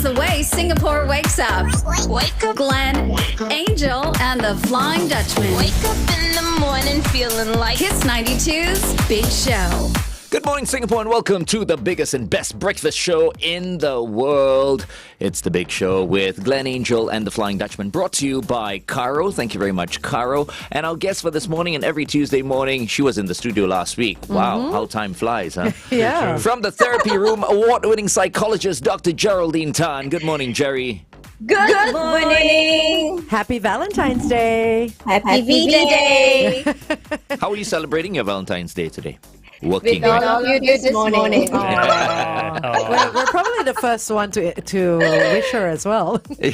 That's the way Singapore wakes up. Wake up, Glenn, Angel, and the Flying Dutchman. Wake up in the morning feeling like Kiss 92's Big Show. Good morning, Singapore, and welcome to the biggest and best breakfast show in the world. It's The Big Show with Glenn, Angel, and the Flying Dutchman, brought to you by Caro. Thank you very much, Caro. And our guest for this morning and every Tuesday morning, she was in the studio last week. Wow, how time flies, huh? Yeah. From the Therapy Room, award-winning psychologist, Dr. Geraldine Tan. Good morning, Gerry. Good morning. Happy Valentine's Day. Happy V-Day. How are you celebrating your Valentine's Day today? Working, With all right? of you this morning. We're probably the first one to wish her as well. No. She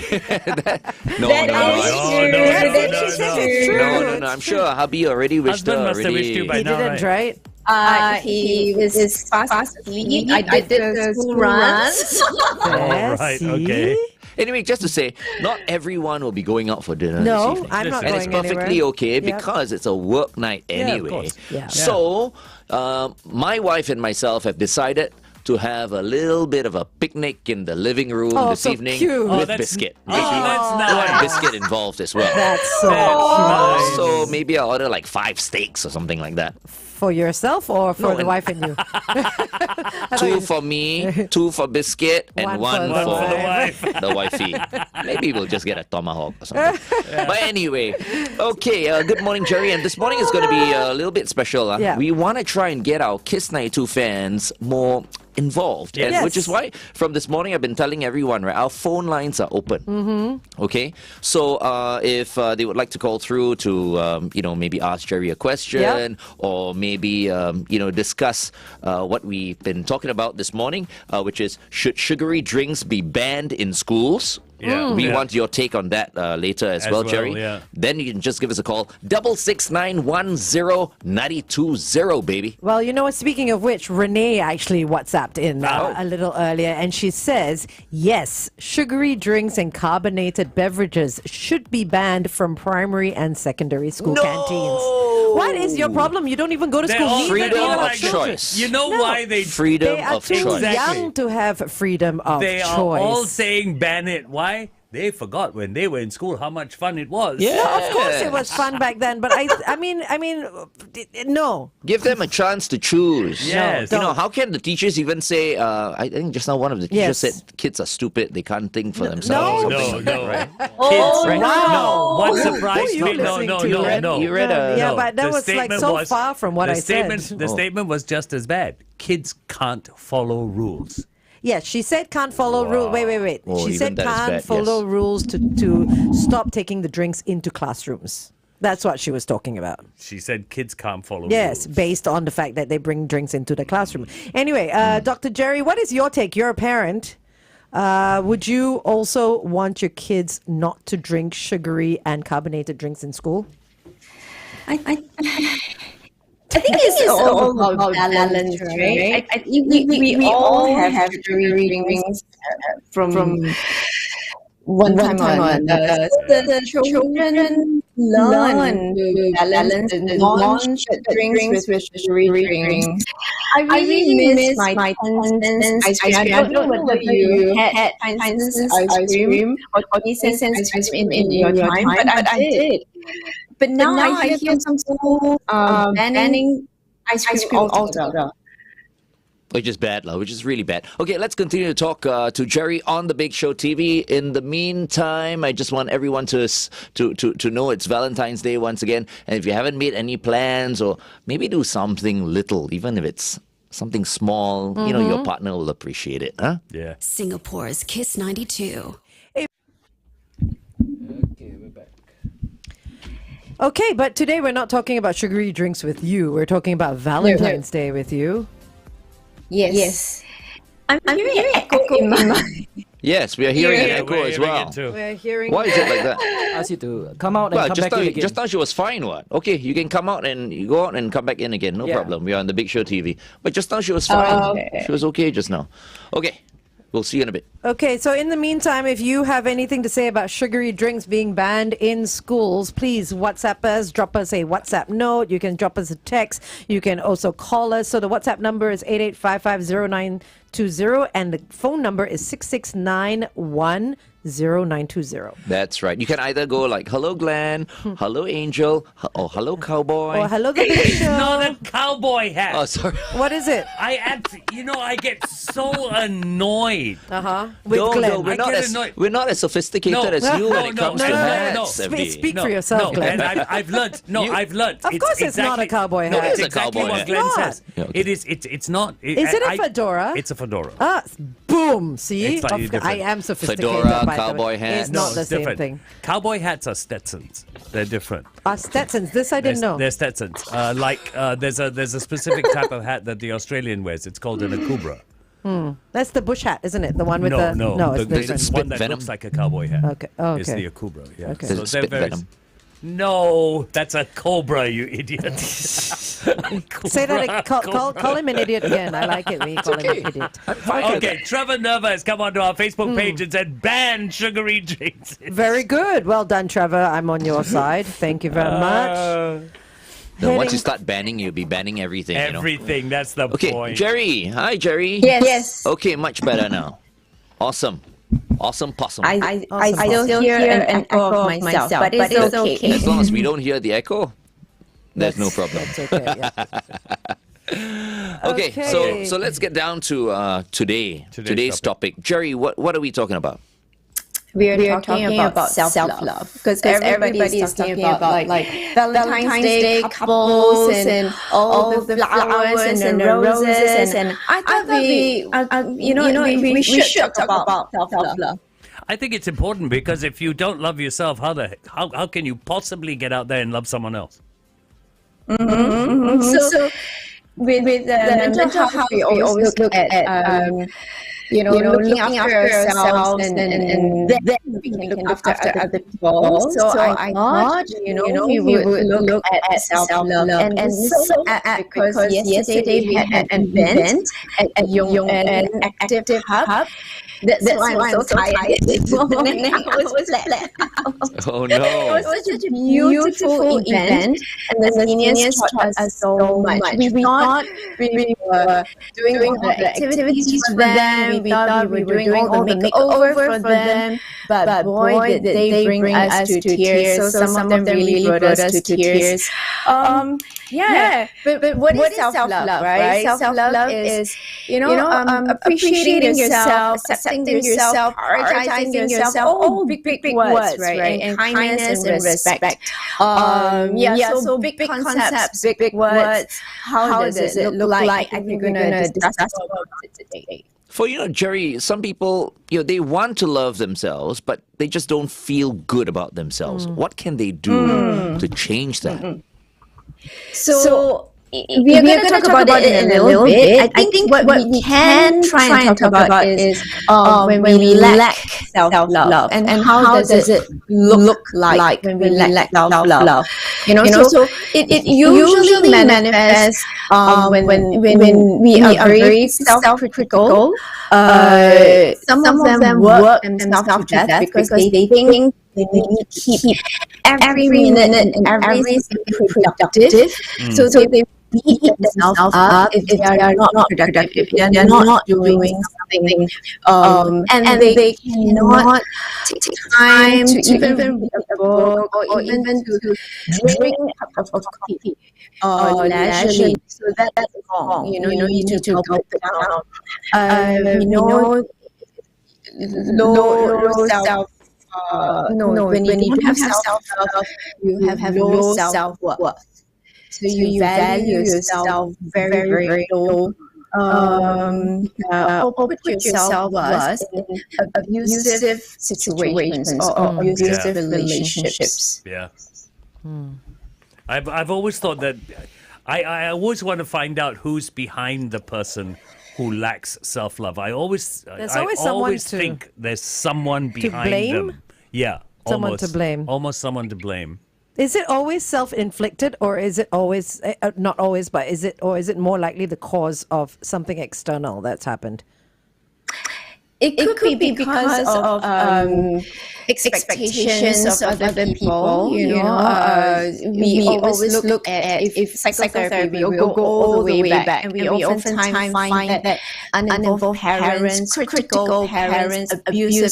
says it's true. No. I'm sure hubby already wished her Husband must have already. wished you by He now, didn't, right? right? He was fast asleep. I did the school runs. Yes, right, see? okay. Anyway, just to say, not everyone will be going out for dinner No, this evening. I'm not And going it's perfectly anywhere. okay Yep. because it's a work night of anyway. course. Yeah. So, my wife and myself have decided to have a little bit of a picnic in the living room Oh, this so evening cute. with that's- biscuit. Oh, that's nice. Biscuit involved as well. That's so Nice. So maybe I'll order like 5 steaks or something like that. For yourself or for No, the and- wife and you? 2 for me, 2 for biscuit, and One 1 for for the wife. the wifey. Maybe we'll just get a tomahawk or something. But anyway, okay, good morning, Gerry. And this morning is going to be a little bit special. Yeah. We want to try and get our Kiss 92 fans more involved. Yes. And which is why from this morning I've been telling everyone, right, our phone lines are open. Mm-hmm. Okay? So if they would like to call through to, maybe ask Gerry a question Yep. or maybe, discuss what we've been talking about this morning, which is, should sugary drinks be banned in schools? Yeah. We Yeah. want your take on that later as well, Gerry. yeah. Then you can just give us a call, 66910 baby. Well, you know what? Speaking of which, Renee actually WhatsApped in a little earlier, and she says, yes, sugary drinks and carbonated beverages should be banned from primary and secondary school canteens. What is your problem? You don't even go to They're school. all- Neither Freedom do your of children. choice. You know why they Freedom They are of too choice. Exactly. young to have freedom of They choice. are all saying ban it. Why? They forgot when they were in school how much fun it was. Yeah. No, of course it was fun back then, but I mean, no. Give them a chance to choose. Yes. You know, how can the teachers even say, I think just now one of the teachers Yes. said kids are stupid, they can't think for themselves. or No. something No, like no. that, right? Kids, Right. no. What Who surprised are you me? No, listening no, to? no, Red? no. You read a- Yeah, no. but that The was like statement so was- far from what the I statement, said. The statement was just as bad. Kids can't follow rules. Yes, she said can't follow rules. Wait. Oh, She even said that is can't bad, follow yes. rules to stop taking the drinks into classrooms. That's what she was talking about. She said kids can't follow Yes, rules. based on the fact that they bring drinks into the classroom. Anyway, Dr. Gerry, what is your take? You're a parent. Would you also want your kids not to drink sugary and carbonated drinks in school? I think it's all about balance, right? We all have sugary drinks from one time or another. The children learn to balance the non-sugar drinks with sugary drinks. I really miss my Tencent's ice cream. I don't know whether you had Tencent's ice cream or Tencent's ice cream in your time, but I did. But now I hear some people banning ice cream altogether. Which is bad, which is really bad. Okay, let's continue to talk to Gerry on the Big Show TV. In the meantime, I just want everyone to know it's Valentine's Day once again. And if you haven't made any plans, or maybe do something little, even if it's something small, your partner will appreciate it, huh? Yeah. Singapore's Kiss 92. Okay, but today we're not talking about sugary drinks with you. We're talking about Valentine's Day with you. Yes. I'm hearing echo in my mind. Yes, we are hearing an Yeah, echo we're as hearing well. it too. We're hearing. Why is it like that? Ask you to come out and Well, come just back in now, again. just now she was fine, what? Okay, you can come out and you go out and come back in again. No Yeah. problem. We are on the Big Show TV. But just now she was fine. Okay. She was okay just now. Okay. We'll see you in a bit. Okay, so in the meantime, if you have anything to say about sugary drinks being banned in schools, please WhatsApp us, drop us a WhatsApp note. You can drop us a text. You can also call us. So the WhatsApp number is 88550920 and the phone number is 66910920. That's right. You can either go like, hello, Glenn, hello, Angel, or hello, Cowboy. Or hello, the big It's show. not a cowboy hat. Oh, sorry. What is it? I get so annoyed. With No, Glenn. no, we're I not, get as, annoyed. we're not as sophisticated as you when it comes to hats. Speak for yourself, Glenn. And I've learned. I've learned. Of course it's not a cowboy No, hat. it's a exactly cowboy what hat. Glenn It's says. not. Yeah, okay. It's not. Is it a fedora? It's a fedora. Boom. See? It's slightly different. I am sophisticated. Fedora, by the way. cowboy hat. It's not No, the it's same different. thing. Cowboy hats are Stetsons. They're different. Stetsons. This I didn't know. They're Stetsons. There's a specific type of hat that the Australian wears. It's called an akubra. That's the bush hat, isn't it? The one with No, it's the different. spit one that venom? looks like a cowboy hat. Okay. Oh, It's okay. the akubra. Yeah. Okay. Does it they're spit very. venom? No, that's a cobra, you idiot. Say that. Call him an idiot again. I like it when you call him an idiot. Okay, Trevor Nerva has come onto our Facebook page and said ban sugary drinks. Very good. Well done, Trevor. I'm on your side. Thank you very much. No, once you start banning, you'll be banning everything. Everything, that's the Okay, point. Jerry. Hi, Jerry. Yes. Okay, much better now. Awesome. Awesome possum. I still hear an echo of myself, but it's okay. As long as we don't hear the echo, there's no problem. That's okay. Yeah. Okay, Okay. so let's get down to today's Today's topic. Jerry, what are we talking about? We are talking about self-love because everybody is talking about like Valentine's Day couples and all the flowers and the roses and I thought we should talk about self-love. I think it's important because if you don't love yourself, how can you possibly get out there and love someone else? So with mental health, we always look at looking after ourselves and then we can look after other people. So I thought, we would look at self-love. And so because yesterday we had an event at Young and Active Hub. That's why I'm so tired this morning. I was flat out. Oh no. It was such a beautiful event, and the seniors taught us so much. We thought we were doing all the activities for them. We thought we were doing all the makeover for them. But boy, did they bring us to tears. So some of them really brought us to tears. But what is self-love, right? Self-love is, appreciating yourself, accepting yourself, prioritizing yourself, all big words, right? And kindness and respect. So big concepts, big words. How does it look like? I think we're going to discuss about it today. For Jerry, some people, they want to love themselves, but they just don't feel good about themselves. What can they do to change that? So we are going to talk about it in a little bit. I think what we can try and talk about is when we lack self-love and how does it look like when we lack self-love. So it usually manifests when we are very self-critical. Some of them work themselves to death because they think they need to keep every minute and every second productive. So they beat themselves up if they are not productive, if they are not doing something, and they cannot take time to even read a book or even to drink a cup of coffee leisurely. So that's wrong. You need to calm it down. Low self. When you have self-love, you have low self-worth. So you value yourself very, very low. Put yourself in abusive situations or abusive relationships. Yeah. I've always thought that I always want to find out who's behind the person who lacks self-love. I always think there's someone behind blame? them. Yeah. Someone to blame. Almost someone to blame. Is it always self-inflicted, or is it always not always, but is it more likely the cause of something external that's happened? It could be because of expectations of other people. We always look at if psychotherapy, we will go all the way back, and we oftentimes find that uninvolved parents, critical parents, abusive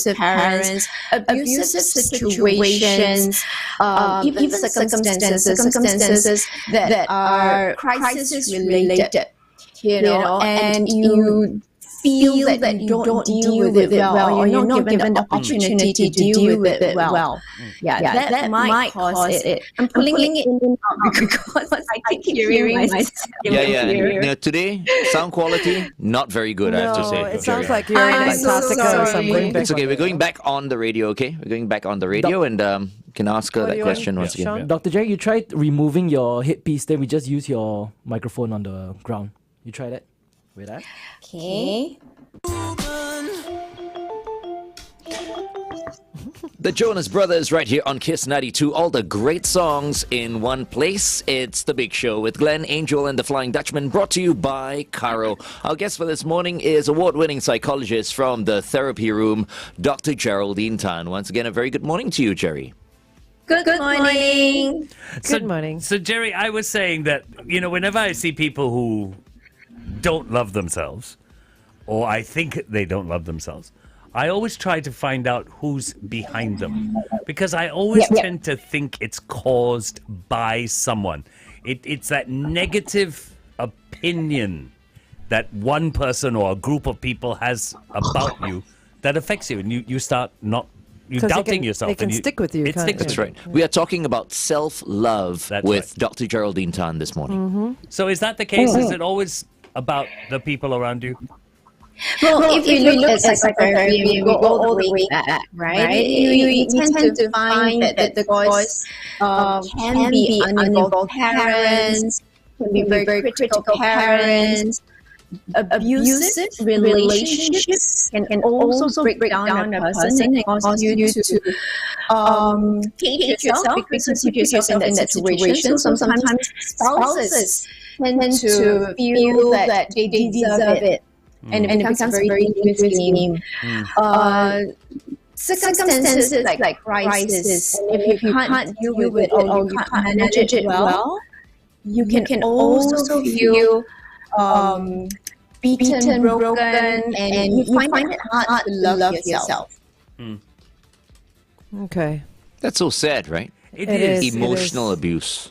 situations, even circumstances that are crisis related. And you feel that you don't deal with it well, or you're not given the opportunity to deal with it well. That might cause it. I'm pulling it in because I keep hearing myself. Today, sound quality, not very good, I have to say. It sounds like you're in Antarctica or something. It's okay. We're going back on the radio, okay? We're going back on the radio and can ask her that question once again. Sean? Dr. Gerry, you tried removing your headpiece, then we just use your microphone on the ground. You try that? Wait, Okay. The Jonas Brothers right here on Kiss 92. All the great songs in one place. It's The Big Show with Glenn, Angel, and the Flying Dutchman, brought to you by Caro. Our guest for this morning is award-winning psychologist from the therapy room, Dr. Geraldine Tan. Once again, a very good morning to you, Gerry. Good morning. Good morning. So, Gerry, I was saying that, whenever I see people who don't love themselves, or I think they don't love themselves, I always try to find out who's behind them, because I always tend to think it's caused by someone. It's that negative opinion that one person or a group of people has about you that affects you, and you start doubting yourself. It can stick with you. That's right. We are talking about self-love with Dr. Geraldine Tan this morning. Mm-hmm. So is that the case? Is it always about the people around you? Well, if you look at psychotherapy, we go all the way back, right? You tend to find that the cause can be uninvolved parents, can be very critical parents, abusive relationships can also break down a person and cause you to hate yourself because you put yourself in that situation. Sometimes spouses tend to feel that they deserve it. And it becomes a very dangerous game. Circumstances like crisis, and if you can't deal with it or you can't manage it well, you can also feel beaten, broken, and you find it hard to love yourself. Okay. That's so sad, right? It is. Emotional abuse.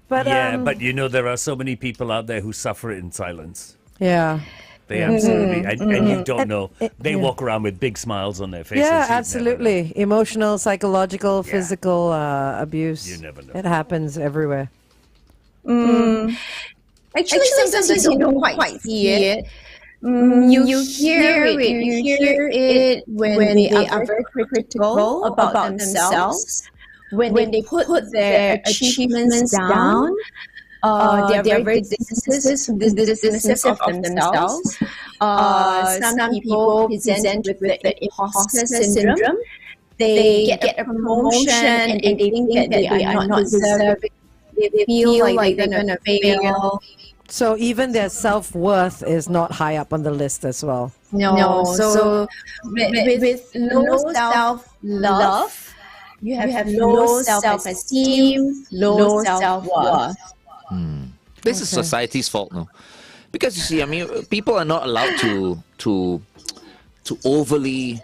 But, but there are so many people out there who suffer it in silence. Yeah. They absolutely, and you don't know. They walk around with big smiles on their faces. Yeah, absolutely. Emotional, psychological, physical abuse. You never know. It happens everywhere. Actually, sometimes you don't quite see it. You hear it when they are very critical about themselves, when they put their achievements down. They are very dismissive of themselves. Some people present with the imposter syndrome. They get a promotion and they think that they are not deserving. They feel like they're going to fail. So even their self-worth is not high up on the list as well. No. So with low self-love, you have low self-esteem, low self-worth. This is society's fault, no? Because you see, I mean, people are not allowed to overly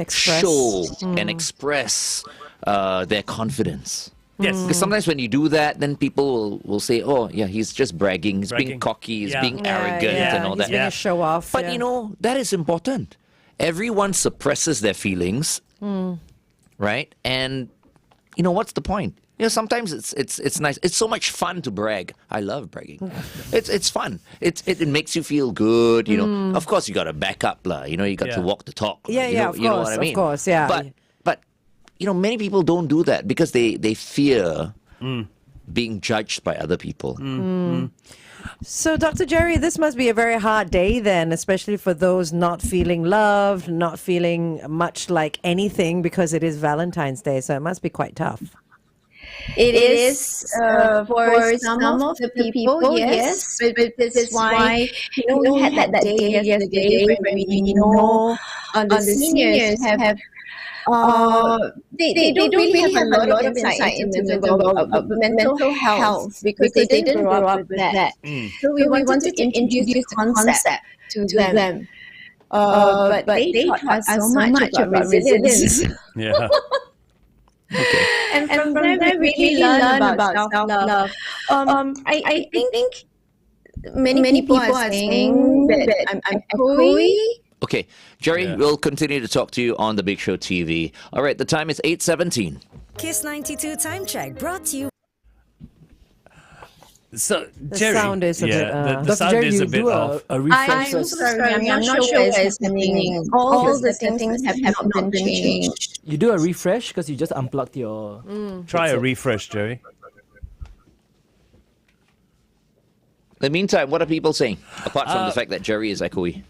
show and express their confidence. Yes. Because sometimes when you do that, then people will say, "Oh, yeah, he's just bragging. He's being cocky. He's being arrogant and all he's that." being a show off. But that is important. Everyone suppresses their feelings, right? And what's the point? Sometimes it's nice. It's so much fun to brag. I love bragging. It's fun. It makes you feel good. Of course you got to back up, lah. You got to walk the talk. Yeah, of course, know what I mean? Of course, yeah. But many people don't do that because they fear being judged by other people. So, Dr. Gerry, this must be a very hard day then, especially for those not feeling loved, not feeling much like anything because it is Valentine's Day. So it must be quite tough. It is for some of the people, yes, but this is why we had that day yesterday when we know the seniors have they don't really have a lot of insight into the mental health because they didn't grow up with that. So we wanted to introduce the concept to them. But they taught us so much about resilience. Yeah. Okay. And from there, we really learn about self-love. I think many people are saying that I'm echoey. Okay, Gerry, we'll continue to talk to you on the Big Show TV. All right, the time is 8:17. Kiss 92 time check brought to you. So, The Gerry, sound is a bit, the Dr. sound Gerry, is you a bit do off. a refresh I'm first. sorry, I'm not sure what is happening. All the things have not been changed. You do a refresh because you just unplugged your. Try a refresh, Gerry. In the meantime, what are people saying? Apart from the fact that Gerry is echoey.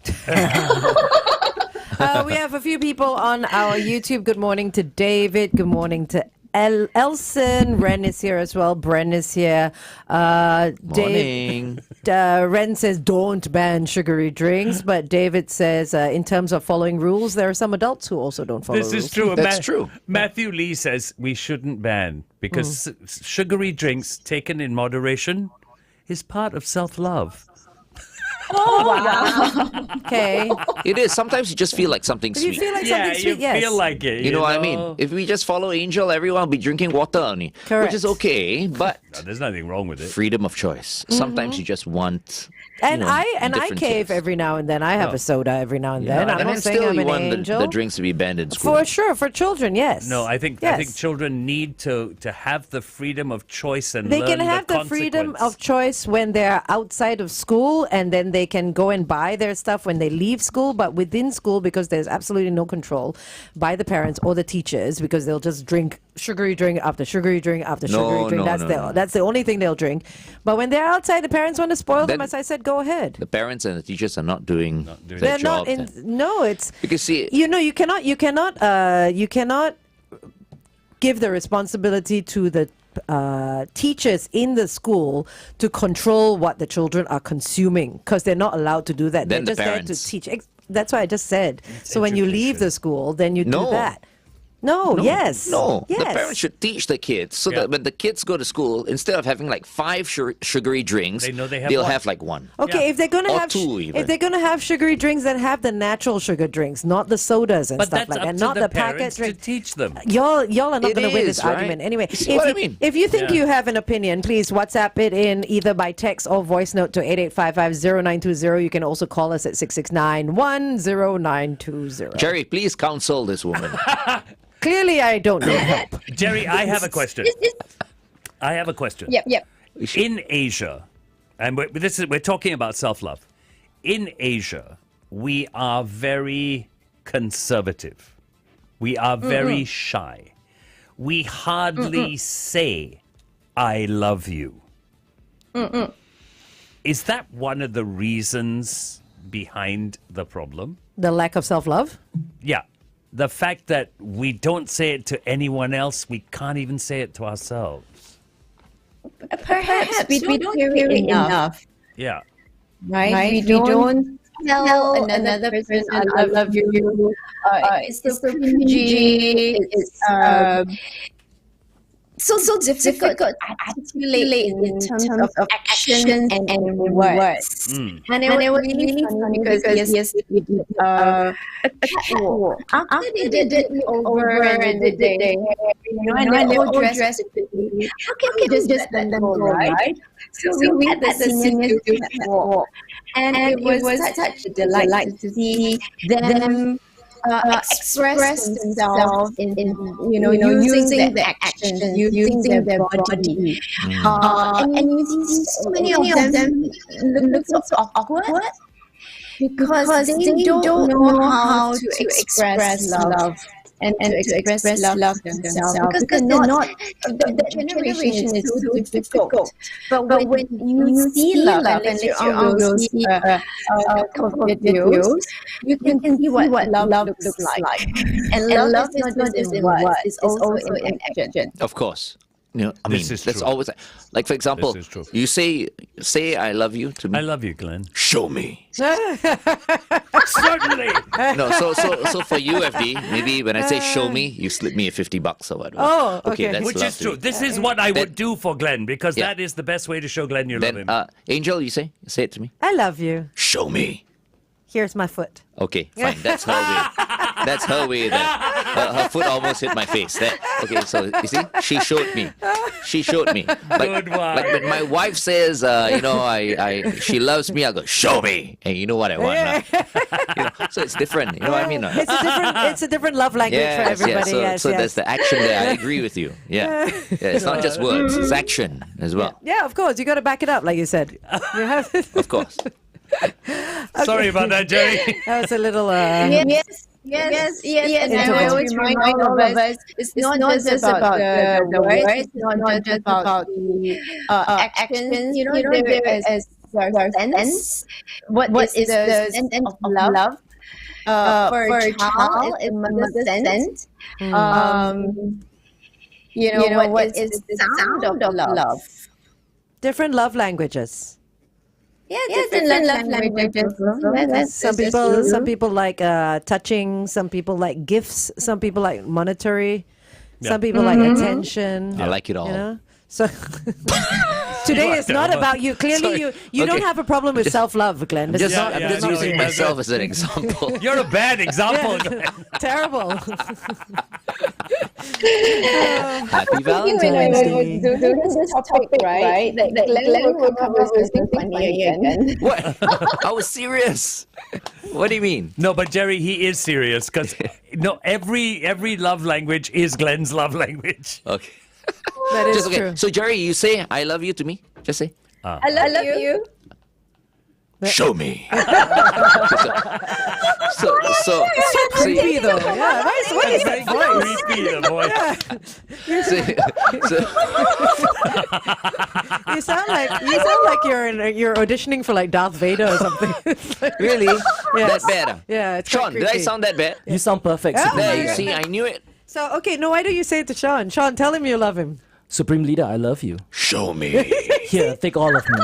We have a few people on our YouTube. Good morning to David. Good morning to Elson. Ren is here as well. Bren is here. Morning. Ren says don't ban sugary drinks, but David says in terms of following rules, there are some adults who also don't follow This rules. is true. That's true. Matthew Lee says we shouldn't ban because sugary drinks taken in moderation is part of self-love. Okay. It is. Sometimes you just feel like something If you sweet. feel like Yeah, something you sweet, yes. feel like it. You know what I mean? If we just follow Angel, everyone will be drinking water only. Correct. Which is okay, but No, there's nothing wrong with it. freedom of choice. Sometimes you just want. And you know, I different cave taste. every now and then. I have No. a soda every now and then. I'm And not then saying still I'm you an want angel. the drinks to be banned in school. For sure, for children, yes. No, I think Yes. children need to have the freedom of choice and They learn can have the freedom consequence. of choice when they're outside of school, and then they can go and buy their stuff when they leave school. But within school, because there's absolutely no control by the parents or the teachers, because they'll just drink sugary drink after sugary drink after sugary drink. That's the only thing they'll drink. But when they're outside, the parents want to spoil them. Then- As I said, go ahead. The parents and the teachers are not doing doing their They're job. not in. then. No, it's Because see, you know you cannot give the responsibility to the teachers in the school to control what the children are consuming because they're not allowed to do that. Then They're the just there parents. to teach. That's what I just said. So when you leave education. the school, then you No. do that. No, yes. No, yes. the parents should teach the kids so Yeah. that when the kids go to school, instead of having like 5 sugary drinks, They know they have they'll one. have like one. Okay, Yeah. if they're gonna Or have two even. if they're gonna have sugary drinks, then have the natural sugar drinks, not the sodas and But stuff that's like up that, to not the the packet parents to drink. teach them. Y'all are not It going to win is, this right? argument. Anyway, You see what I mean? if you think Yeah. you have an opinion, please WhatsApp it in either by text or voice note to 88550920. You can also call us at 669-10920. Gerry, please counsel this woman. Clearly, I don't need help. Gerry, I have a question. I have a question. Yep. In Asia, and we're talking about self-love. In Asia, we are very conservative. We are very shy. We hardly say, I love you. Is that one of the reasons behind the problem? The lack of self-love? Yeah. The fact that we don't say it to anyone else, we can't even say it to ourselves. Perhaps we don't hear it enough, Yeah. right? We don't tell another person, I love you. It's so cringy. It's so difficult to articulate in terms of action and words. And it was really funny because yes, we did a catwalk. After they did it over and they and they all dressed pretty. How can we just let them go, right? So we had the seniors do catwalk, and it was such a delight to see them express themselves in using the actions, using their body. And you see so many of them look so awkward because they don't know how to express love and to express love themselves because they're not, the generation is so difficult. But when you see love, and later on we'll see a couple of videos, you can see what love looks like. And love is not just in words, it's also in action. Of course. You know, I mean, This is that's true. always like, for example, This is true. you say I love you to me. I love you, Glenn. Show me. Certainly. No, so for you, FD, maybe when I say show me, you slip me a $50 or whatever. Oh, okay. That's Which is lovely. true. This is what I would do for Glenn because Yeah. that is the best way to show Glenn you love Then, him. Angel, you say it to me. I love you. Show me. Here's my foot. Okay, fine. That's her way. That's her way there. Her foot almost hit my face. Okay, so you see, she showed me. She showed me. Good one. Like when my wife says, she loves me, I go, show me. And you know what I want. So it's different. You know what I mean? It's a different love language for everybody. So there's the action there. I agree with you. Yeah. It's not just words, it's action as well. Yeah, of course. You got to back it up, like you said. You have Of course. Sorry about that, Gerry. That was a little. Yes. And I always remind all of us, it's not just about the words, it's not just about the actions. You know, there is the sense. What is the sense of love? For a child, it's the sense. What is the sound of love? Different love languages. Yeah, different love languages. Some people like touching. Some people like gifts. Some people like monetary. Some people like attention. I like it all. You know? So today is not about you. Clearly, you don't have a problem with self-love, Glenn. This is not, I'm this is just not using really- myself as an example. You're a bad example, Glenn. Terrible. Happy Valentine's Day. doing this topic, right? That Glenn will come with something funny again. What? I was serious. What do you mean? No, but Gerry, he is serious because every love language is Glenn's love language. Okay. That is Just okay. true. So Gerry, you say I love you to me. Just say. I love you. Show me. so Creepy though. Yeah. What is that voice? Creepy, the voice. You sound like you're auditioning for like Darth Vader or something. Really? Yes. That bad? Yeah, it's quite Sean, did I creepy. sound that bad? You sound perfect. Oh, Supreme There, you Leader. see, I knew it. So okay, no, why don't you say it to Sean? Sean, tell him you love him. Supreme Leader, I love you. Show me. Here, take all of me.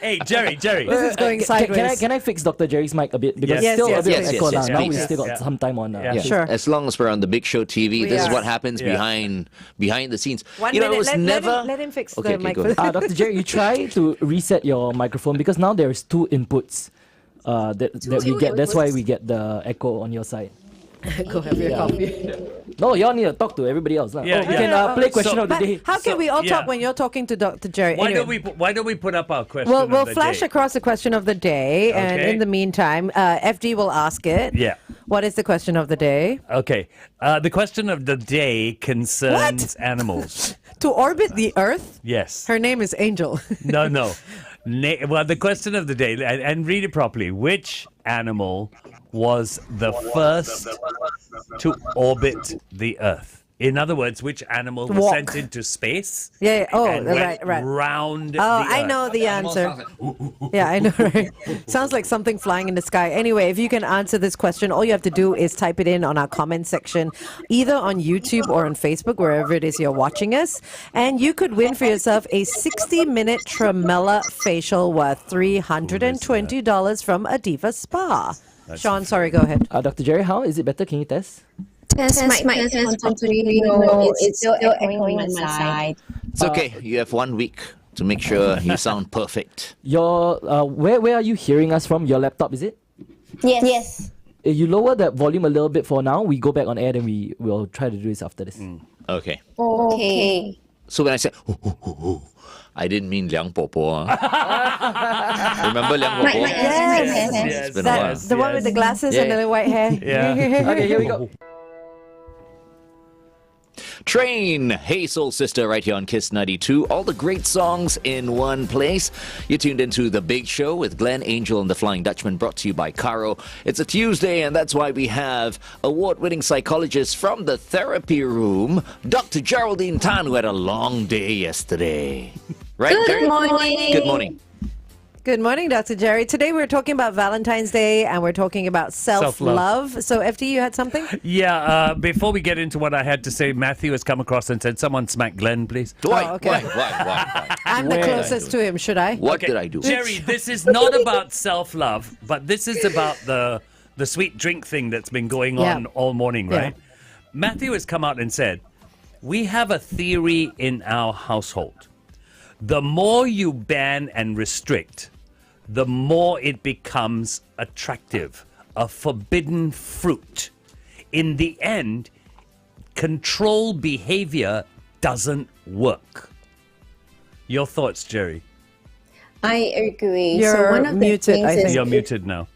Hey, Gerry. This is going sideways. Can I fix Dr. Jerry's mic a bit? Because Yes. it's still Yes, a bit yes, of echo yes, now. yes, Now we please. still got Yeah. some time on. Yeah. Sure. As long as we're on the Big Show TV, this is are. what happens Yeah. behind the scenes. 1 you know, minute. it was never. Let him fix Okay, the mic. go ahead. Dr. Jerry, you try to reset your microphone because now there is two inputs that we get. That's why we get the echo on your side. Go have your coffee. No, y'all need to talk to everybody else. lah. Yeah, We yeah. can play question So- of the But day. how can we all yeah. talk when you're talking to Dr. Jerry? Why Anyway. don't we put up our question? We'll of the flash day? across the question of the day, and Okay. in the meantime, FD will ask it. Yeah. What is the question of the day? Okay. The question of the day concerns animals. To orbit the Earth? Yes. Her name is Angel. No. Well, the question of the day, and read it properly. Which animal was the first to orbit the Earth? In other words, which animal was Walk. sent into space? Yeah. Oh, and went right. round Oh, the I Earth? know the answer. Yeah, I know, right? Sounds like something flying in the sky. Anyway, if you can answer this question, all you have to do is type it in on our comment section, either on YouTube or on Facebook, wherever it is you're watching us. And you could win for yourself a 60-minute Tremella facial worth $320 from Adiva Spa. Sean, sorry, go ahead. Dr. Jerry, how is it better? Can you test? Test mic 1, 2, 3. No, it's still echoing on my side. It's okay. You have 1 week to make sure you sound perfect. Your where are you hearing us from? Your laptop, is it? Yes. If you lower that volume a little bit for now, we go back on air, then we will try to do this after this. Okay. Okay. So when I said, I didn't mean Liang Po Po. Remember Liang Po Po? Yes. It's been a while. The one with the glasses and Yeah. the white hair. Yeah. Okay, here we go. Train, Hey Soul Sister, right here on Kiss 92. All the great songs in one place. You're tuned into The Big Show with Glenn, Angel, and the Flying Dutchman, brought to you by Caro. It's a Tuesday, and that's why we have award-winning psychologist from the therapy room, Dr. Geraldine Tan, who had a long day yesterday. Right? Good Gerry? morning. Good morning. Good morning, Dr. Gerry. Today we're talking about Valentine's Day and we're talking about self-love. So, FD, you had something? Yeah, before we get into what I had to say, Matthew has come across and said, someone smack Glenn, please. Why? okay. Why? I'm the closest to him, should I? What did I do? Gerry, this is not about self-love, but this is about the sweet drink thing that's been going on all morning, right? Yeah. Matthew has come out and said, we have a theory in our household. The more you ban and restrict, the more it becomes attractive, a forbidden fruit. In the end, control behavior doesn't work. Your thoughts, Gerry? I agree. You're so one of muted, the things I think. is You're muted now.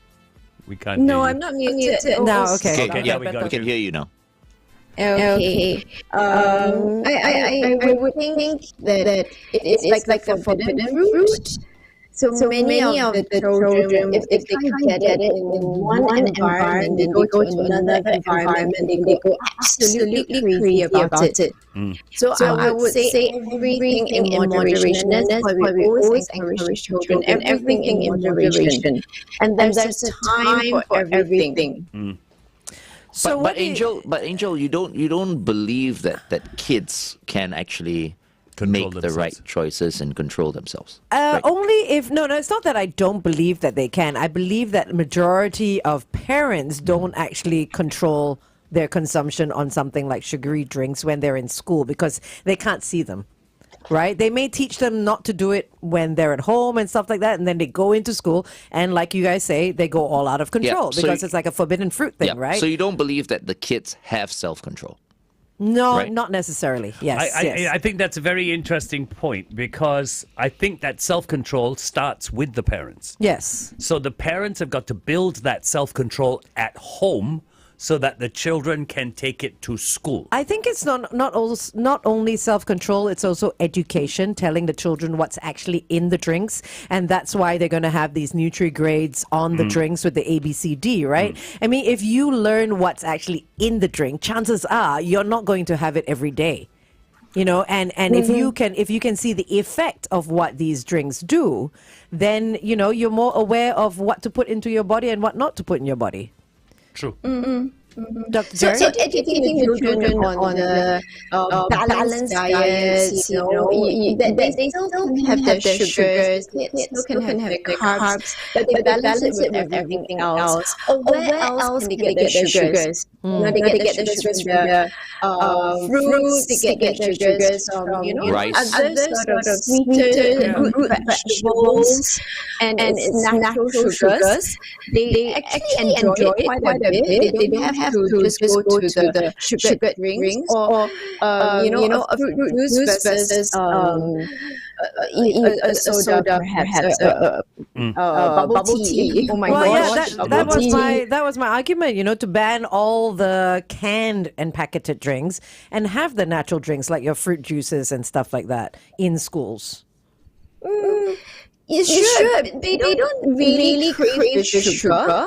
We can't no, hear you. I'm not muted. No, okay. Okay, yeah, we got we can hear you now. Okay. I would think that it's like a forbidden fruit. So many of the children, if they can't get it in one environment, they go to another environment, they go absolutely crazy about it. So I would say everything in moderation, and that's why we always encourage children, everything in moderation. And there's a time for everything. So But Angel, you don't believe that kids can actually Control make the themselves. right choices and control themselves. Right. Only if no, it's not that I don't believe that they can. I believe that majority of parents don't actually control their consumption on something like sugary drinks when they're in school because they can't see them. Right? They may teach them not to do it when they're at home and stuff like that, and then they go into school and, like you guys say, they go all out of control so because you- it's like a forbidden fruit thing, Yeah. right? So you don't believe that the kids have self-control. No, Right. not necessarily. Yes, yes. I think that's a very interesting point because I think that self-control starts with the parents. Yes. So the parents have got to build that self-control at home so that the children can take it to school. I think it's not only self-control, it's also education, telling the children what's actually in the drinks. And that's why they're going to have these Nutri-Grades on the drinks with the ABCD, right? I mean, if you learn what's actually in the drink, chances are you're not going to have it every day. You know, and if you can see the effect of what these drinks do, then, you know, you're more aware of what to put into your body and what not to put in your body. True. Dr. Gerry? So educating the children on the balanced diets, you know, they still can have their sugars, they still can have their carbs, but they balance it with everything else. Or where else can they get their sugars? You know, they get their sugars from the fruits, they get their sugars from, you know, Rice. other sort of sweeter root vegetables, and it's natural sugars. They actually enjoy it quite a bit. They don't have to just go to the sugar drinks or you know, a fruit juice versus a soda, perhaps bubble tea. Oh my Well, gosh, yeah, that was my argument, you know, to ban all the canned and packaged drinks and have the natural drinks like your fruit juices and stuff like that in schools. You should. They don't really crave the sugar,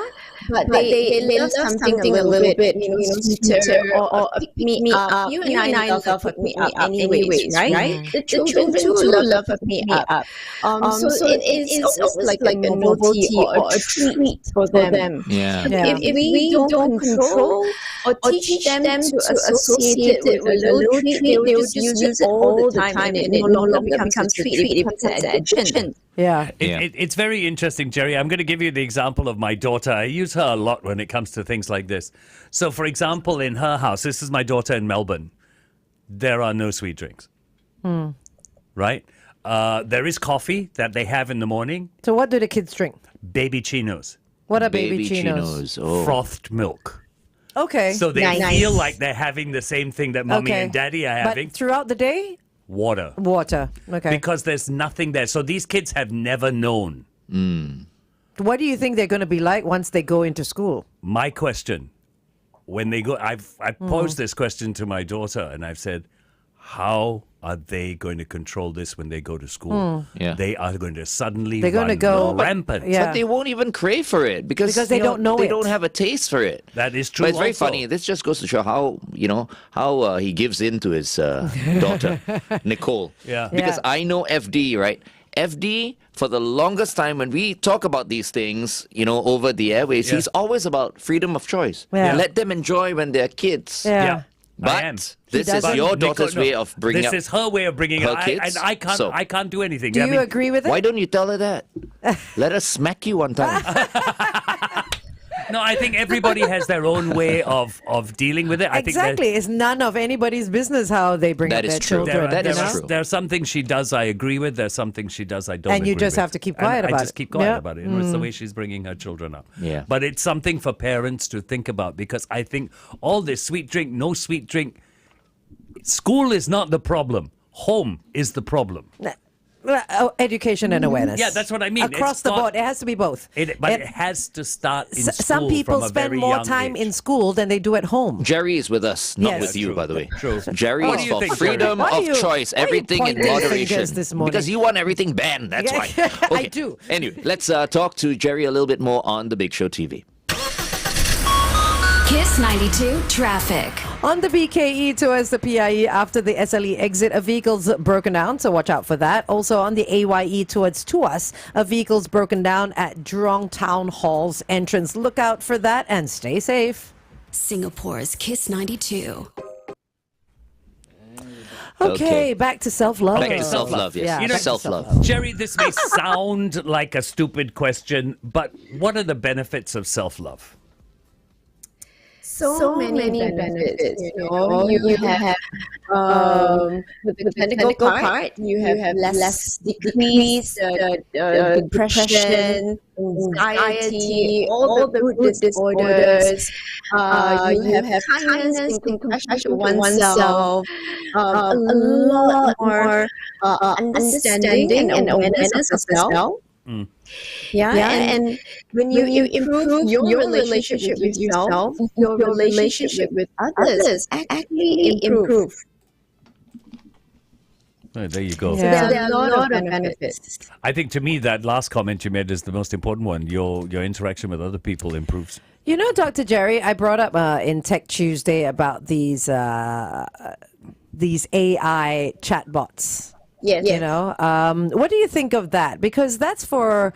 but they love something a little bit, you know, sweeter or pick me up. You and I love a pick me up anyways, right? The children too love a pick me up. So it's almost like a novelty or a treat for them. Yeah. If we don't control or teach them to associate it with a little treat, they will just use it all the time and it no longer becomes a treat, it becomes an addiction. Yeah. It's very interesting, Gerry. I'm going to give you the example of my daughter. I use her a lot when it comes to things like this. So, for example, in her house, this is my daughter in Melbourne, there are no sweet drinks. Right? There is coffee that they have in the morning. So what do the kids drink? Baby chinos. What are baby chinos? Oh. Frothed milk. Okay. So they Nice. feel like they're having the same thing that mommy and daddy are having. But throughout the day, Water. water. Okay. Because there's nothing there. So these kids have never known. What do you think they're going to be like once they go into school? My question, when they go, I've posed this question to my daughter and I've said, how are they going to control this when they go to school? Yeah. They are going to suddenly They're gonna run go- rampant. Yeah. But they won't even crave for it because Because they you don't know they it. don't have a taste for it. That is true But it's very also. funny. This just goes to show how he gives in to his daughter Nicole. Yeah. Because Yeah. I know FD, right? FD, for the longest time, when we talk about these things, over the airways, he's always about freedom of choice. Yeah. Let them enjoy when they're kids. Yeah. But I am. this is doesn't- your daughter's No, way of bringing This up is her way of bringing her up. kids. I can't. So- I can't do anything. Do I you mean, agree with it? Why don't you tell her that? Let her smack you one time. No, I think everybody has their own way of dealing with it. I think Exactly. It's none of anybody's business how they bring That up is their true. children. That there is are, true. There are some things she does I agree with. There's some things she does I don't And you agree just with. have to keep quiet And about I just it. keep quiet Yeah. about it. It's the way she's bringing her children up. Yeah. But it's something for parents to think about because I think all this sweet drink, no sweet drink, school is not the problem. Home is the problem. Education and awareness. Yeah, that's what I mean. Across It's the not- board. It has to be both. But it has to start in school Some people from a spend very more young time age. in school than they do at home. Jerry is with us, not Yes. with you, True. by the way. True. Jerry What is do you for think, Jerry? freedom Why are of you- choice, why are you everything in pointing moderation. fingers this morning? Because you want everything banned, that's why. I do. Anyway, let's talk to Jerry a little bit more on The Big Show TV. Kiss 92 traffic. On the BKE towards the PIE after the SLE exit, a vehicle's broken down, so watch out for that. Also on the AYE towards Tuas, a vehicle's broken down at Jurong Town Hall's entrance. Look out for that and stay safe. Singapore's Kiss 92. Okay, back to self-love. Back to self-love, yes. Yeah, You know, back to self-love. Jerry, this may sound like a stupid question, but what are the benefits of self-love? So many benefits. You have with the medical part, you have less decrease depression, anxiety, all the mood disorders. You have kindness and compassion to oneself, a lot more understanding and awareness of self. Yeah, and when you improve your relationship with yourself, your relationship with others actually improve. Oh, there you go. Yeah. So there are a lot of benefits. I think to me that last comment you made is the most important one. Your interaction with other people improves. You know, Dr. Gerry, I brought up in Tech Tuesday about these AI chatbots. Yes. You know, what do you think of that? Because that's for,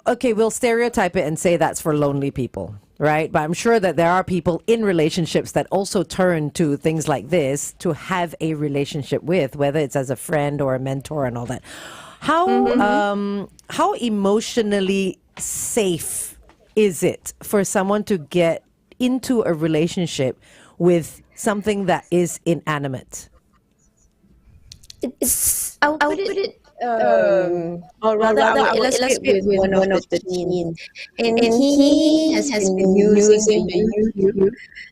okay, we'll stereotype it and say that's for lonely people, right? But I'm sure that there are people in relationships that also turn to things like this to have a relationship with, whether it's as a friend or a mentor and all that. How emotionally safe is it for someone to get into a relationship with something that is inanimate? I'll put it, or rather, I will illustrate with one of the teens. And he has been using the YouTube,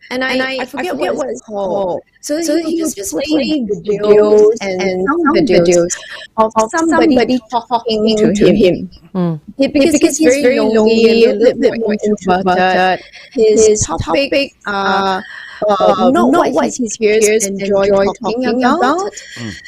and I forget what it's called. So he was just playing videos and some videos of somebody talking to him. Because he's very lonely, a little bit more introverted. His topic not what his peers enjoy talking about.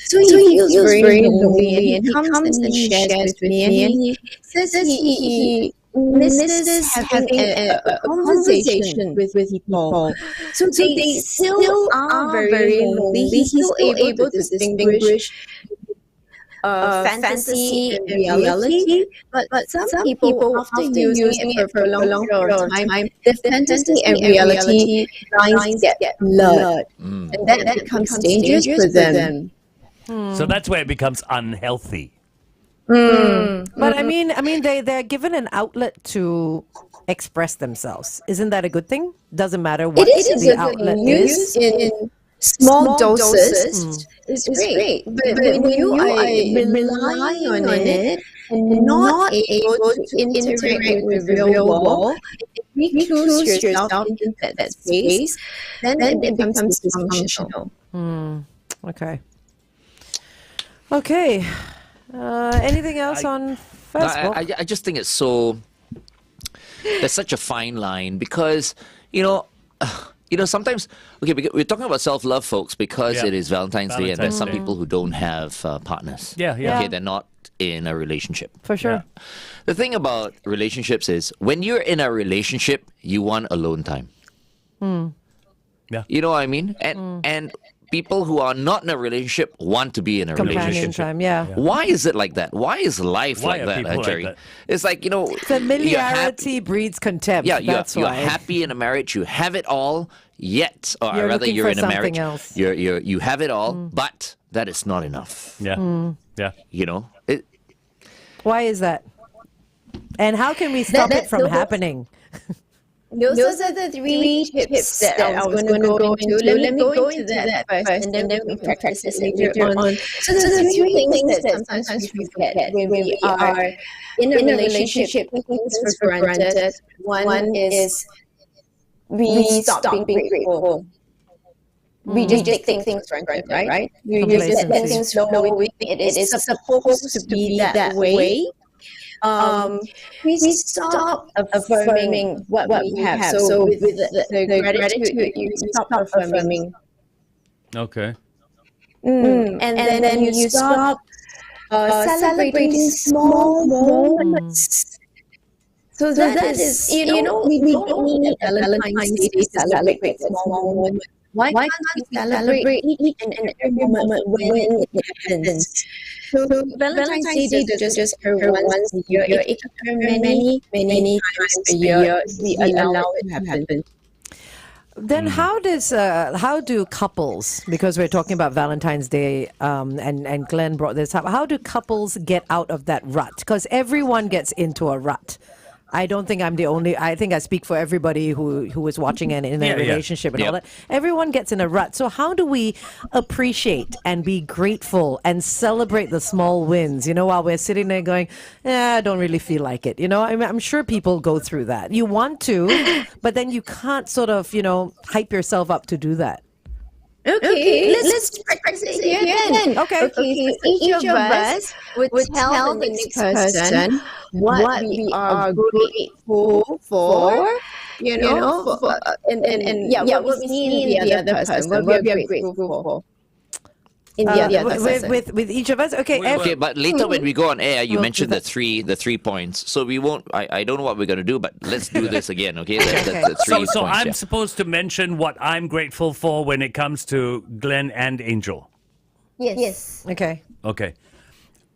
So he feels very lonely, and he comes and shares with me, and he says he misses having a conversation with people. So they still are very lonely. He's still able to distinguish fantasy and reality, but some people, after using it for a long period of time, the fantasy and reality lines get blurred, and that becomes dangerous for them. So that's where it becomes unhealthy. But I mean, they're given an outlet to express themselves. Isn't that a good thing? Doesn't matter what the outlet is. In small doses is great, but when you are relying on it and not able to interact with the real world, if you recluse yourself into that space, then it becomes dysfunctional. Okay. Anything else on Facebook? I just think it's so. There's such a fine line because sometimes we're talking about self-love, folks, because it is Valentine's Day, and there's some people who don't have partners. Yeah. Okay, they're not in a relationship. For sure. The thing about relationships is when you're in a relationship, you want alone time. Yeah. You know what I mean? And people who are not in a relationship want to be in a Companion relationship. time, yeah. Why is it like that? Why is life Why like are that, people like Gerry? that? It's like, you're Familiarity breeds contempt. yeah, That's you're why. happy in a marriage, you have it all, yet, or You're rather, looking you're for in a marriage, something else. you have it all, but that is not enough. Yeah. Yeah. You know, it, Why is that? And how can we stop it from happening? Those are the three tips that I was going to go into. Let me go into that first, and then we practice it later on. So the three things that sometimes we forget when we are in a relationship, taking things for granted. One is we stop being grateful. We just take things for granted, right? We just let things flow. We think it is supposed to be that way. We stop affirming what we have. So with the gratitude, you stop affirming. Okay. And then you stop celebrating small moments. So that is, we don't need a Valentine's Day to celebrate small moments. Why can't we celebrate each and every moment when it happens? So Valentine's Day doesn't just occur once a year. It occurs many times a year. We allow it to happen. Then how do couples, because we're talking about Valentine's Day, and Glenn brought this up, how do couples get out of that rut? Because everyone gets into a rut. I don't think I'm the only. I think I speak for everybody who is watching and in a relationship and all that. Everyone gets in a rut. So how do we appreciate and be grateful and celebrate the small wins? While we're sitting there going, I don't really feel like it. I'm sure people go through that. You want to, but then you can't sort of, hype yourself up to do that. Okay, let's practice it here then. Okay. So each of us would tell the next person what we are grateful for, and what we see in the other person, what we are grateful for. In the other person. With each of us? Okay. okay, but later when we go on air, you mentioned the 3 points. So we won't. I don't know what we're going to do, but let's do this again, okay? The 3 points. So I'm supposed to mention what I'm grateful for when it comes to Glenn and Angel. Yes. Okay. Okay.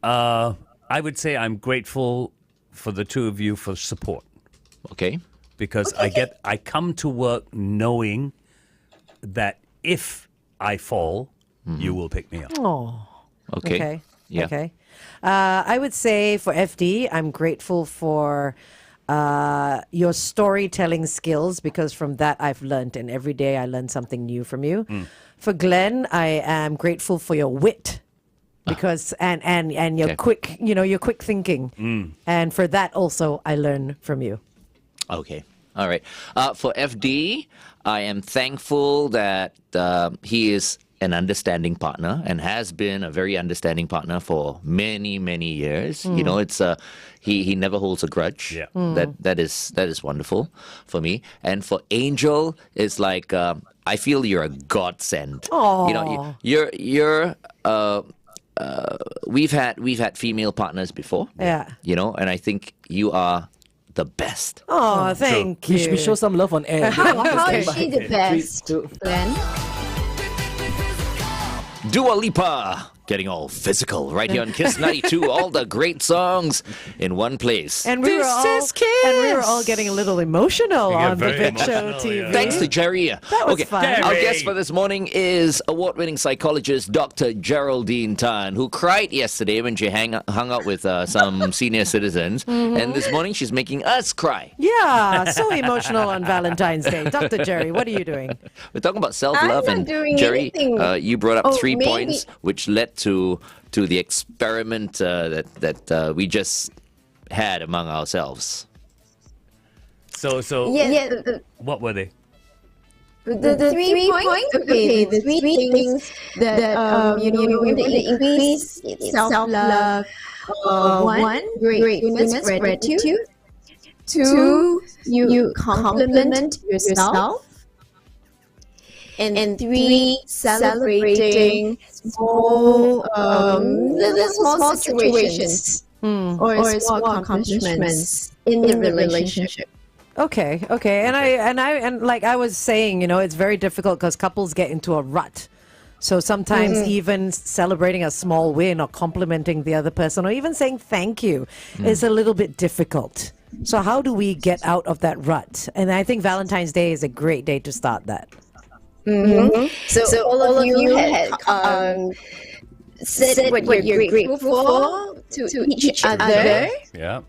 I would say I'm grateful for the two of you for support. Okay. Because I come to work knowing that if I fall, you will pick me up. Oh. Okay. Yeah. Okay. I would say for FD, I'm grateful for your storytelling skills, because from that I've learned, and every day I learn something new from you. For Glenn, I am grateful for your wit, because and your quick, your quick thinking, and for that also I learn from you. Okay. All right. For FD, I am thankful that he is an understanding partner and has been a very understanding partner for many, many years. It's he never holds a grudge. Yeah. That is wonderful for me. And for Angel, it's like I feel you're a godsend. Aww. You're we've had female partners before. Yeah. And I think you are the best. Oh, thank you. We show some love on air. How is she the best, 3, 2. Glenn? Dua Lipa, getting all physical right here on Kiss 92. All the great songs in one place. And we were all getting a little emotional We get on the very Big Show emotional, TV. yeah. Thanks to Gerry. That was fun. Our Gerry. guest for this morning is award-winning psychologist Dr. Geraldine Tan, who cried yesterday when she hung out with some senior citizens. And this morning she's making us cry. Yeah, so emotional on Valentine's Day. Dr. Gerry, what are you doing? We're talking about self-love, I'm not and doing Gerry, anything. you brought up 3 maybe. points, which led to the experiment that we just had among ourselves. So Yeah, what were they? the 3 points. Okay, the three things that you want to increase self-love. One, gratefulness, gratitude. Two, you compliment yourself. And 3, celebrating small situations or small accomplishments in the relationship. Okay. And like I was saying, it's very difficult because couples get into a rut. So sometimes even celebrating a small win or complimenting the other person or even saying thank you is a little bit difficult. So how do we get out of that rut? And I think Valentine's Day is a great day to start that. So all of you had said what you're grateful for to each other. Yeah.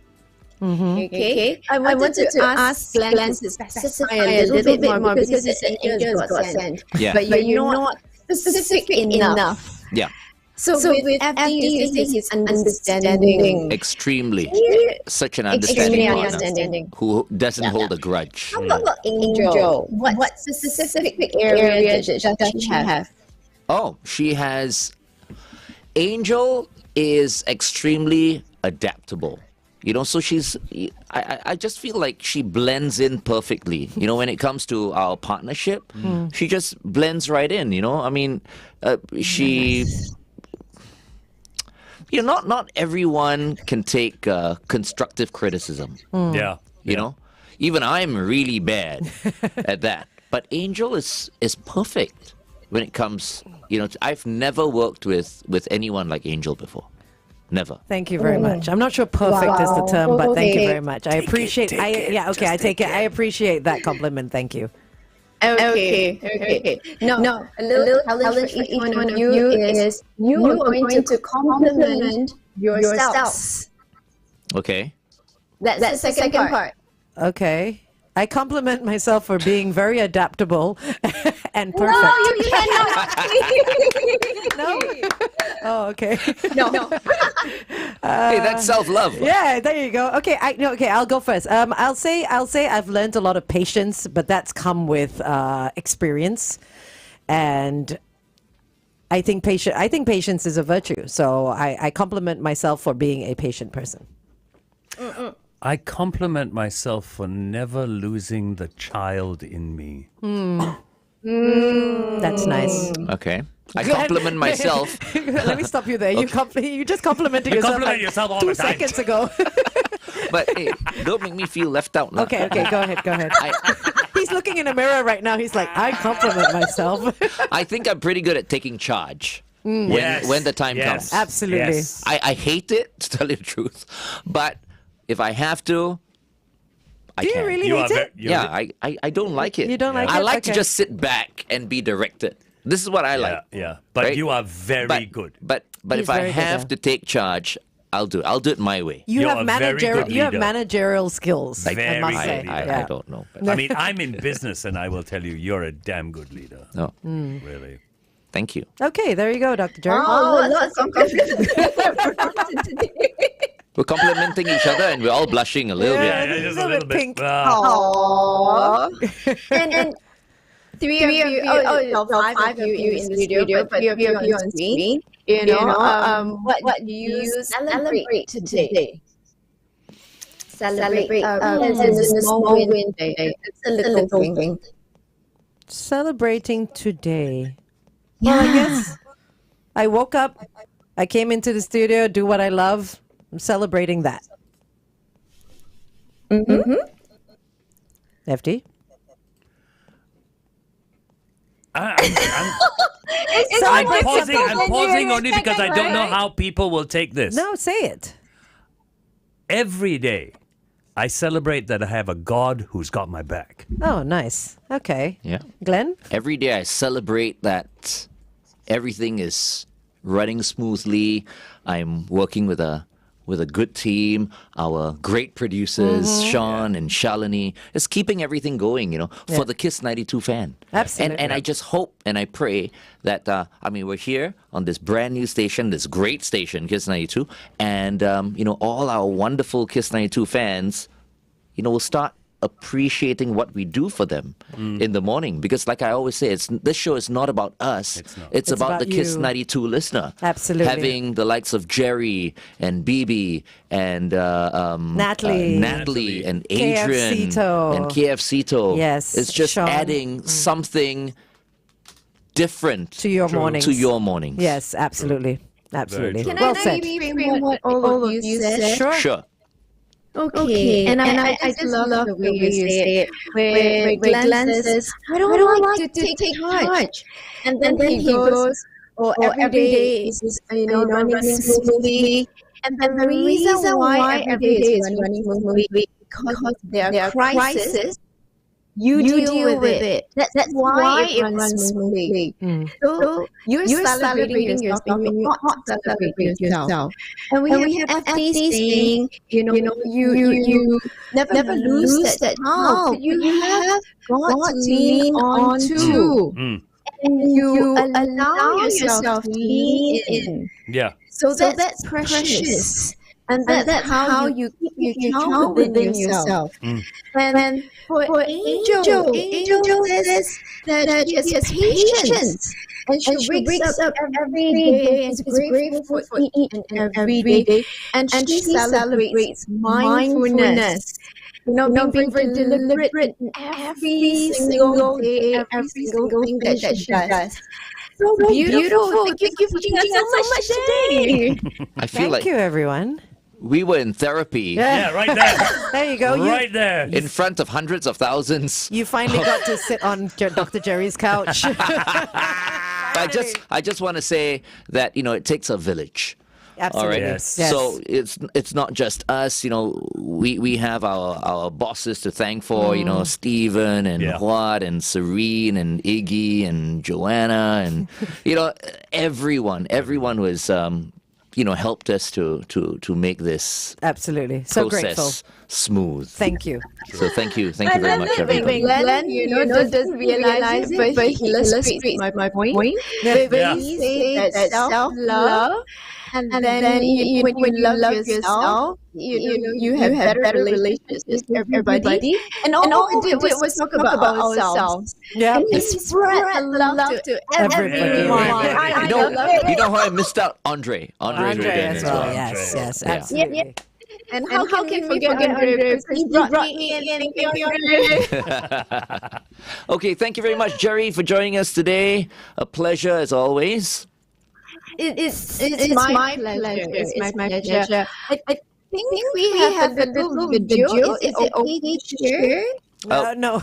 Okay. I wanted to ask Glenn to specify a little bit more because it's an angel God sent. Yeah. But you're not specific enough. Yeah. So with FD, you say he's understanding. Extremely. Extremely Such an understanding partner understanding. who doesn't hold a grudge. How about Angel? What specific area does she have? Oh, she has. Angel is extremely adaptable. So she's. I just feel like she blends in perfectly. When it comes to our partnership, she just blends right in. I mean, she. Not everyone can take constructive criticism. Yeah. Even I'm really bad at that. But Angel is perfect when it comes. I've never worked with anyone like Angel before. Never. Thank you very much. I'm not sure perfect is the term, but thank you very much. I appreciate I take it. I appreciate that compliment. Thank you. Okay. No, a little challenge for each one of you is you are going to compliment yourselves. Okay. That's the second part. Okay. I compliment myself for being very adaptable and perfect. No, you cannot. No? Oh, okay. No. Hey, that's self-love. Yeah, there you go. Okay, I'll go first. I'll say I've learned a lot of patience, but that's come with experience, and I think patience is a virtue. So I compliment myself for being a patient person. I compliment myself for never losing the child in me. That's nice. Okay. I compliment myself. Let me stop you there. You just complimented You yourself compliment like yourself all 2 the time. seconds ago. But hey, don't make me feel left out. Now. Okay, go ahead. He's looking in a mirror right now. He's like, I compliment myself. I think I'm pretty good at taking charge Yes. when the time comes. Absolutely. Yes. I hate it, to tell you the truth. But if I have to, I Do can. you really You hate are it? Yeah, I don't like it. You don't like I it? like to Okay. just sit back and be directed. This is what I like. Yeah. But Right? you are very good. But He's if I very good, have yeah. to take charge, I'll do it. I'll do it my way. You You're have a very good you have leader. managerial skills. I Very must good say. leader. I Yeah. don't know. But I mean, I'm in business, and I will tell you, you're a damn good leader. no, Really. thank you. Okay, there you go, Dr. Gerry. Lots of confidence. We're complimenting each other and we're all blushing a little Yeah. bit. Just a a little bit bit. pink. And three of you, five of you in the studio, but three of you on screen. What do you celebrate today? Celebrate as in a small win day. It's a little thing. Celebrating today. Well, I guess I woke up, I came into the studio, do what I love. I'm celebrating that. FD? I'm pausing only because I don't know how people will take this. No, say it. Every day, I celebrate that I have a God who's got my back. Oh, nice. Okay. Yeah. Glenn? Every day I celebrate that everything is running smoothly. I'm working with a good team. Our great producers, Sean and Shalini, is keeping everything going, for the Kiss 92 fan. Absolutely. And I just hope and I pray that, we're here on this brand new station, this great station, Kiss 92, and, all our wonderful Kiss 92 fans, will start appreciating what we do for them in the morning. Because like I always say, this show is not about us. It's about the Kiss you. 92 listener. Absolutely. Having the likes of Gerry and BB and Natalie and Adrian KFC-to. and KFC-to. Yes, It's just Sean. adding something different To your mornings. To your mornings. Yes, absolutely. Absolutely. true. Can Well I said. reframe what all of you said? Sure. Sure. Okay, and I just love the way you say it, where Glenn says, I don't like to take charge. And then he goes, oh, every day is running smoothly. And the reason why every day is running smoothly because there are crises. You deal with it. That's why it runs smoothly. So you're celebrating yourself. You're not celebrating yourself. And we have FD saying, you never lose that calm. You have got to lean on too. And you allow yourself to lean in. Yeah. So that's precious. And that's how you keep your calm within yourself. And for Angel says that she has patience. And she wakes up every day and is grateful for each and every day. And she celebrates mindfulness. Being very deliberate in every single day, every single thing that she does. So beautiful. Thank you for teaching us so much today. I feel Thank you, everyone. we were in therapy. Yeah, right there. There you go. Right there. In front of hundreds of thousands. You finally got to sit on Dr. Gerry's couch. I just want to say that, it takes a village. Absolutely. All right. Yes. Yes. So it's not just us. We have our bosses to thank for. Stephen and Huat and Serene and Iggy and Joanna and everyone was helped us to make this Absolutely. So process grateful. smooth. Thank you. So thank you very much, everybody. Glenn, doesn't realize it, but he illustrates my point. When he says that self-love, and then when you love yourself, you have better relationships with everybody. And all we did was talk about ourselves. Yeah. And he spread the love to everyone. You know how I missed out? Andre Andre Ruben as well. Andre. Yes, Yeah. absolutely. And how can we forget Andre? Because he brought me in. Thank you, Andre. Okay, thank you very much, Gerry, for joining us today. A pleasure as always. It's my pleasure. It's my pleasure. I think we have a little video. Is it okay to share? No.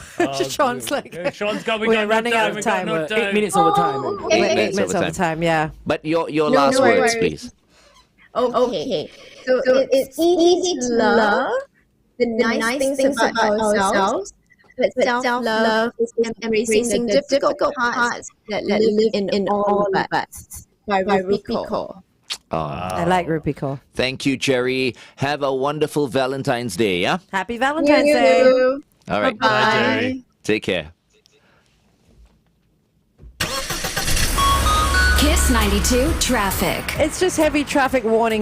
Sean's like, Sean's got, we're running out of we got time. no 8 minutes over time. Okay. 8 minutes over time, yeah. But your last words, please. Okay. So it's easy to love the nice things about ourselves, but self-love is embracing the difficult parts that live in all of us. By Rupico. I like Rupico. Thank you, Gerry. Have a wonderful Valentine's Day, yeah? Happy Valentine's Day. All right. Bye. Gerry. Take care. Kiss 92 traffic. It's just heavy traffic warning.